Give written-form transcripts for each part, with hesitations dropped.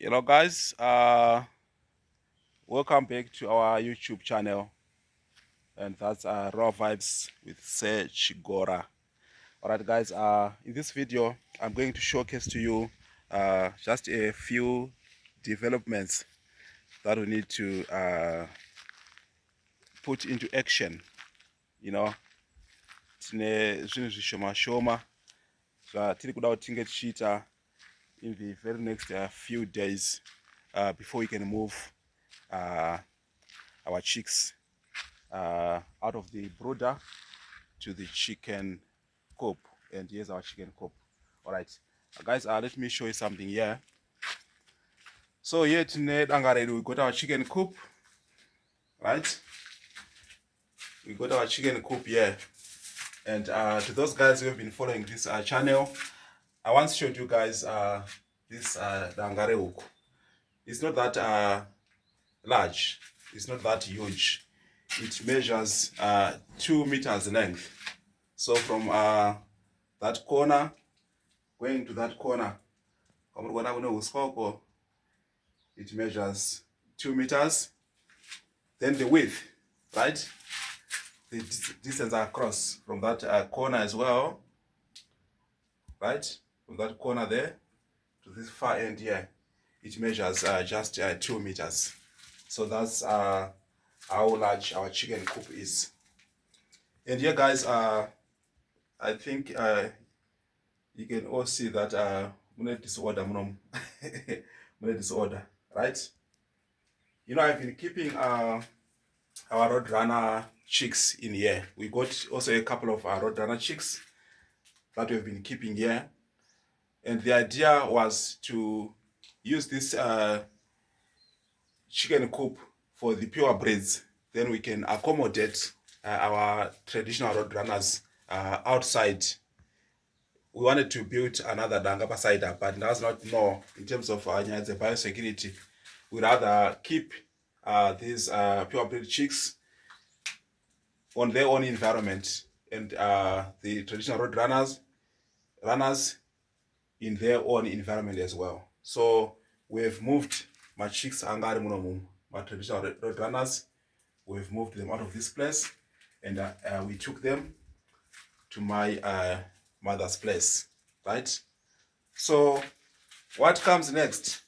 Hello guys, welcome back to our YouTube channel, and that's Raw Vibes with Serge Gora. Alright guys, in this video I'm going to showcase to you just a few developments that we need to put into action. You know, tine zvinhu zvishoma shoma zvatiri kuda kuti tinge tichiita in the very next few days before we can move our chicks out of the brooder to the chicken coop. And here's our chicken coop. All right, guys, let me show you something here. So here today we got our chicken coop, right? We got our chicken coop here. And to those guys who have been following this channel, I once showed you guys this dangare hook. It's not that large, it's not that huge. It measures 2 meters length. So from that corner going to that corner, it measures 2 meters. Then the width, right? The distance across from that corner as well, right? From that corner there to this far end here, it measures just 2 meters. So that's how large our chicken coop is. And here, guys, I think you can all see that we disorder, disorder, right? You know, I've been keeping our Roadrunner chicks in here. We got also a couple of Roadrunner chicks that we've been keeping here, and the idea was to use this chicken coop for the pure breeds. Then we can accommodate our traditional Roadrunners outside. We wanted to build another danga beside that, but that's not no in terms of the biosecurity. We rather keep these pure breed chicks on their own environment, and the traditional runners in their own environment as well. So we've moved my chicks angari muno my traditional runners. We've moved them out of this place, and we took them to my mother's place, right? So what comes next,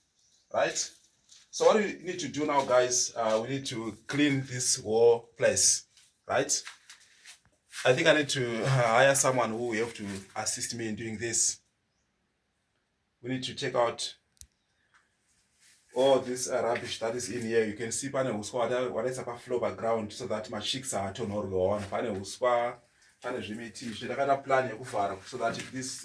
right? So what we need to do now, guys, we need to clean this whole place, right? I think I need to hire someone who will have to assist me in doing this. We need to take out all this rubbish that is in here. You can see pane huswa what is up floor background so that my chicks are tonorwa. Pane huswa, pane zvimiti zvitakata plan yekuvhara so that these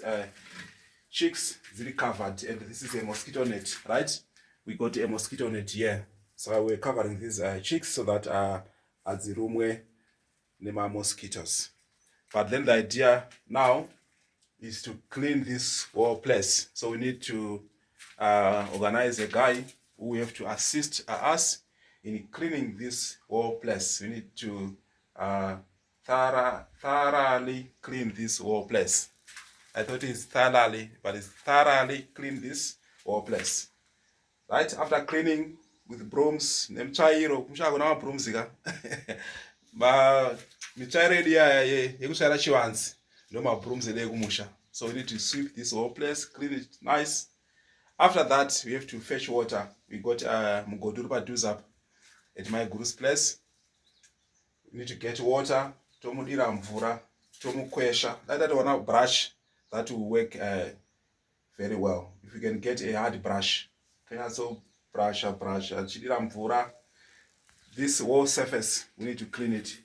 chicks are covered, and this is a mosquito net, right? We got a mosquito net here, so we're covering these chicks so that at the room where nema mosquitoes. But then the idea now is to clean this whole place. So we need to organize a guy who will have to assist us in cleaning this whole place. We need to thoroughly clean this whole place. I thought it's thoroughly, but it's thoroughly clean this whole place. Right after cleaning with brooms, nemchairo kumshako na brooms ka ma michairo yekushara chiwanzi ndo ma brooms kumusha. So we need to sweep this whole place, clean it nice. After that, we have to fetch water. We got mugoduru padhuze up at my guru's place. We need to get water, tomudira mvura, tomukwesha. That one brush that will work very well. If you can get a hard brush, so brush, chidira mvura. This whole surface, we need to clean it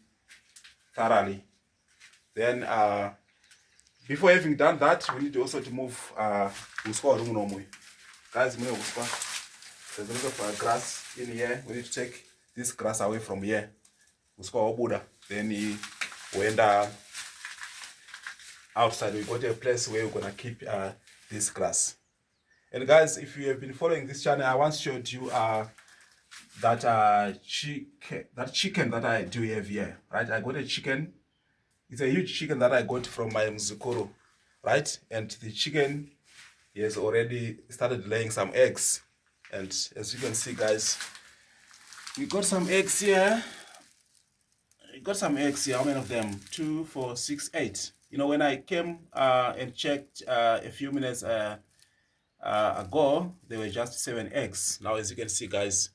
thoroughly. Then before having done that, we need also to move uswa rumunomwe. Guys, there's a lot of grass in here. We need to take this grass away from here. Uswa obuda. Then we end outside. We got a place where we're gonna keep this grass. And guys, if you have been following this channel, I once showed you that chicken that I do have here, right? I got a chicken. It's a huge chicken that I got from my Mzukuru, right? And the chicken has already started laying some eggs. And as you can see, guys, we got some eggs here. We got some eggs here. How many of them? 2, 4, 6, 8. You know, when I came and checked a few minutes ago, there were just 7 eggs. Now, as you can see, guys,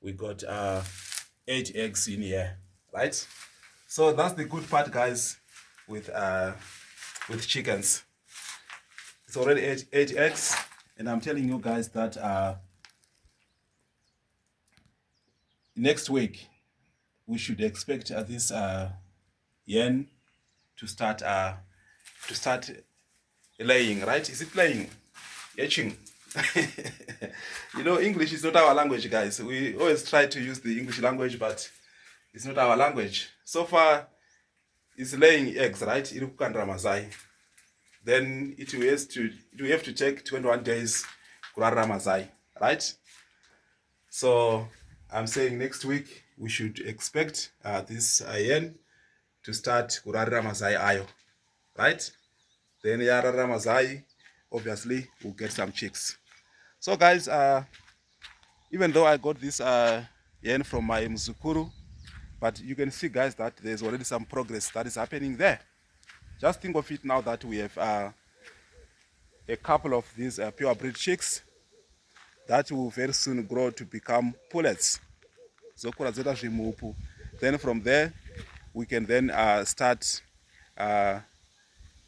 we got 8 eggs in here, right? So that's the good part, guys, with chickens. It's already 8 eggs, and I'm telling you guys that next week we should expect this hen to start laying, right? Is it laying? Hatching. You know, English is not our language, guys. We always try to use the English language, but it's not our language. So far, it's laying eggs, right? Then it will have to take 21 days kurarira mazai, right? So I'm saying next week we should expect this hen to start kurarira mazai ayo, right? Then yararira mazai, obviously we'll get some chicks. So guys, even though I got this hen from my mzukuru, but you can see, guys, that there's already some progress that is happening there. Just think of it now that we have a couple of these pure breed chicks that will very soon grow to become pullets. Then from there, we can then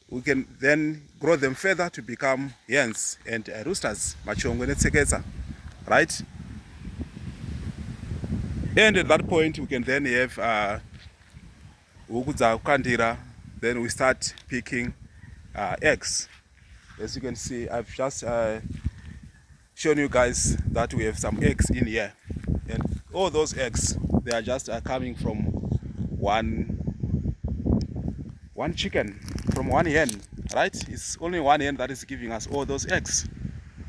we can then grow them further to become hens and roosters, right? And at that point, we can then have then we start picking eggs. As you can see, I've just shown you guys that we have some eggs in here, and all those eggs, they are just coming from one chicken, from one hen, right? It's only one hen that is giving us all those eggs,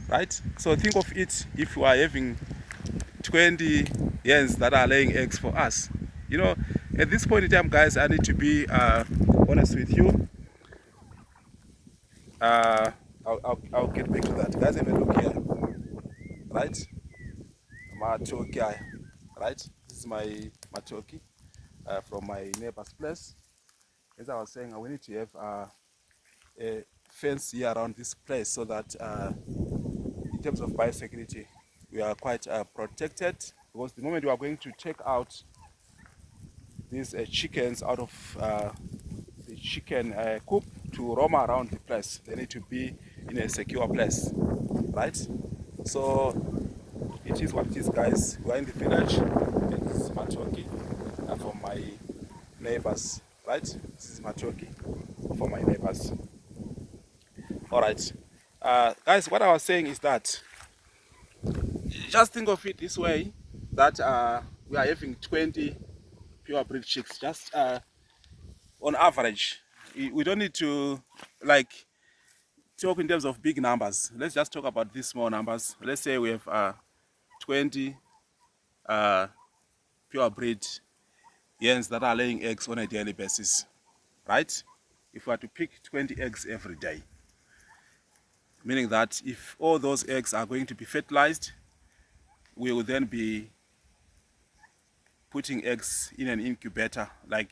right? So think of it, if we are having 20 hens that are laying eggs for us. You know, at this point in time, guys, I need to be honest with you. I'll get back to that. Guys, have a look here, right? Matoki, right? This is my matoki from my neighbor's place. As I was saying, we need to have a fence here around this place so that in terms of biosecurity, we are quite protected, because the moment we are going to take out these chickens out of the chicken coop to roam around the place, they need to be in a secure place, right? So it is what it is, guys. We are in the village. It's matoki from my neighbors, right? This is matoki for my neighbors. All right, guys, what I was saying is that just think of it this way, that we are having 20 pure breed chicks, just on average. We don't need to like talk in terms of big numbers. Let's just talk about these small numbers. Let's say we have 20 pure breed hens that are laying eggs on a daily basis, right? If we are to pick 20 eggs every day, meaning that if all those eggs are going to be fertilized, we will then be putting eggs in an incubator. Like,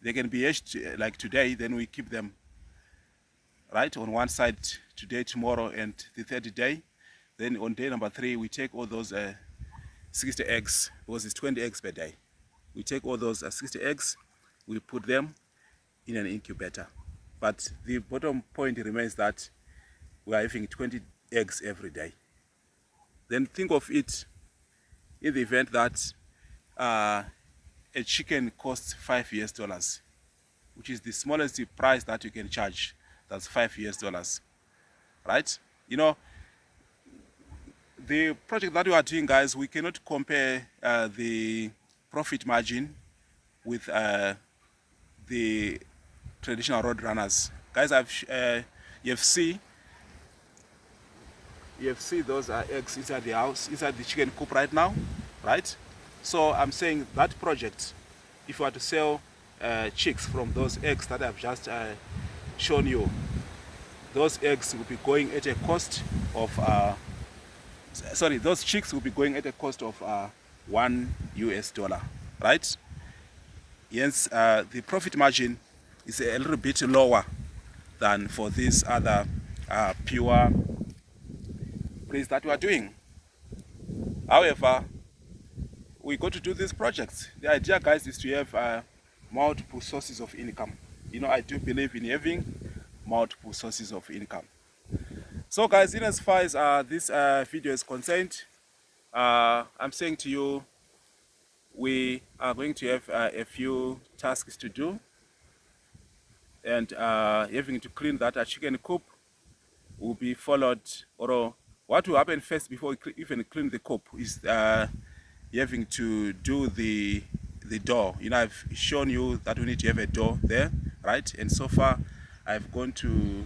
they can be hatched like today, then we keep them right on one side today, tomorrow, and the third day. Then on day number 3, we take all those 60 eggs, because it's 20 eggs per day. We take all those 60 eggs, we put them in an incubator. But the bottom point remains that we are having 20 eggs every day. Then think of it in the event that a chicken costs $5, which is the smallest price that you can charge. That's $5, right? You know, the project that we are doing, guys, we cannot compare the profit margin with the traditional road runners. Guys, you have seen those eggs inside the house, inside the chicken coop right now, right? So I'm saying that project, if you are to sell chicks from those eggs that I've just shown you, those eggs will be going at a cost of sorry, those chicks will be going at a cost of $1 US, right? Hence, the profit margin is a little bit lower than for these other pure plays that we are doing. However, we got to do these projects. The idea, guys, is to have multiple sources of income. You know, I do believe in having multiple sources of income. So, guys, in as far as this video is concerned, I'm saying to you, we are going to have a few tasks to do, and having to clean that chicken coop will be followed, or what will happen first before we even clean the coop is having to do the door. You know, I've shown you that we need to have a door there, right? And so far I've gone to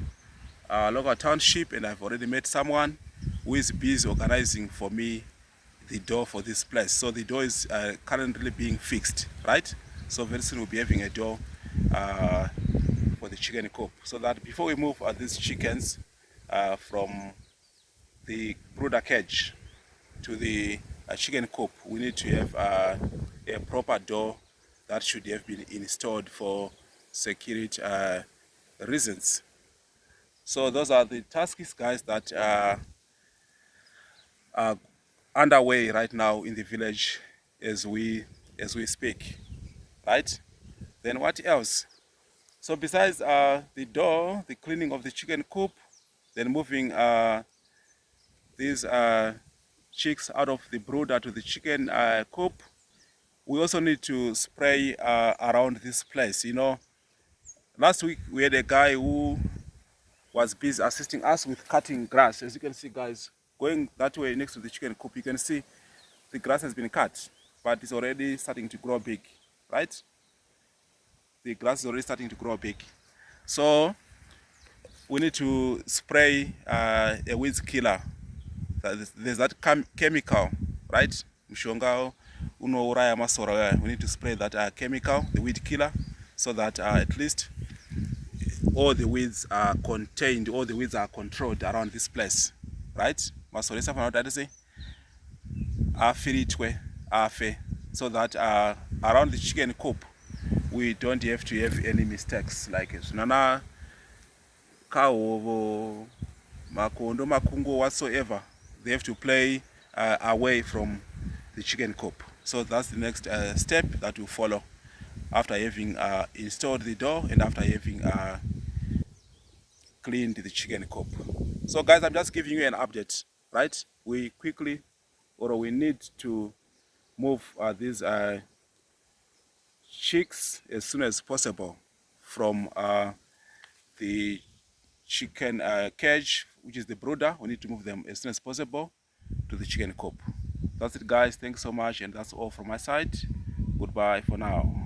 local township and I've already met someone who is busy organizing for me the door for this place. So the door is currently being fixed, right? So very soon we'll be having a door for the chicken coop, so that before we move these chickens from the brooder cage to the chicken coop, we need to have a proper door that should have been installed for security reasons. So those are the tasks, guys, that are underway right now in the village as we speak, right? Then what else? So besides the door, the cleaning of the chicken coop, then moving these chicks out of the brooder to the chicken coop, we also need to spray around this place. You know, last week we had a guy who was busy assisting us with cutting grass. As you can see, guys, going that way next to the chicken coop, you can see the grass has been cut, but it's already starting to grow big, right? The grass is already starting to grow big. So we need to spray a weed killer. There's that chemical, right? Mshonga unouraya masora. We need to spray that chemical, the weed killer, so that at least all the weeds are contained, all the weeds are controlled around this place, right? Masoresa for that say afiritwe afe, so that around the chicken coop we don't have to have any mistakes like nana kahovo, makondo, makungo, whatsoever. They have to play away from the chicken coop. So that's the next step that we follow after having installed the door and after having cleaned the chicken coop. So guys, I'm just giving you an update, right? We quickly, or we need to move these chicks as soon as possible from the chicken cage, which is the brooder. We need to move them as soon as possible to the chicken coop. That's it, guys. Thanks so much, and that's all from my side. Goodbye for now.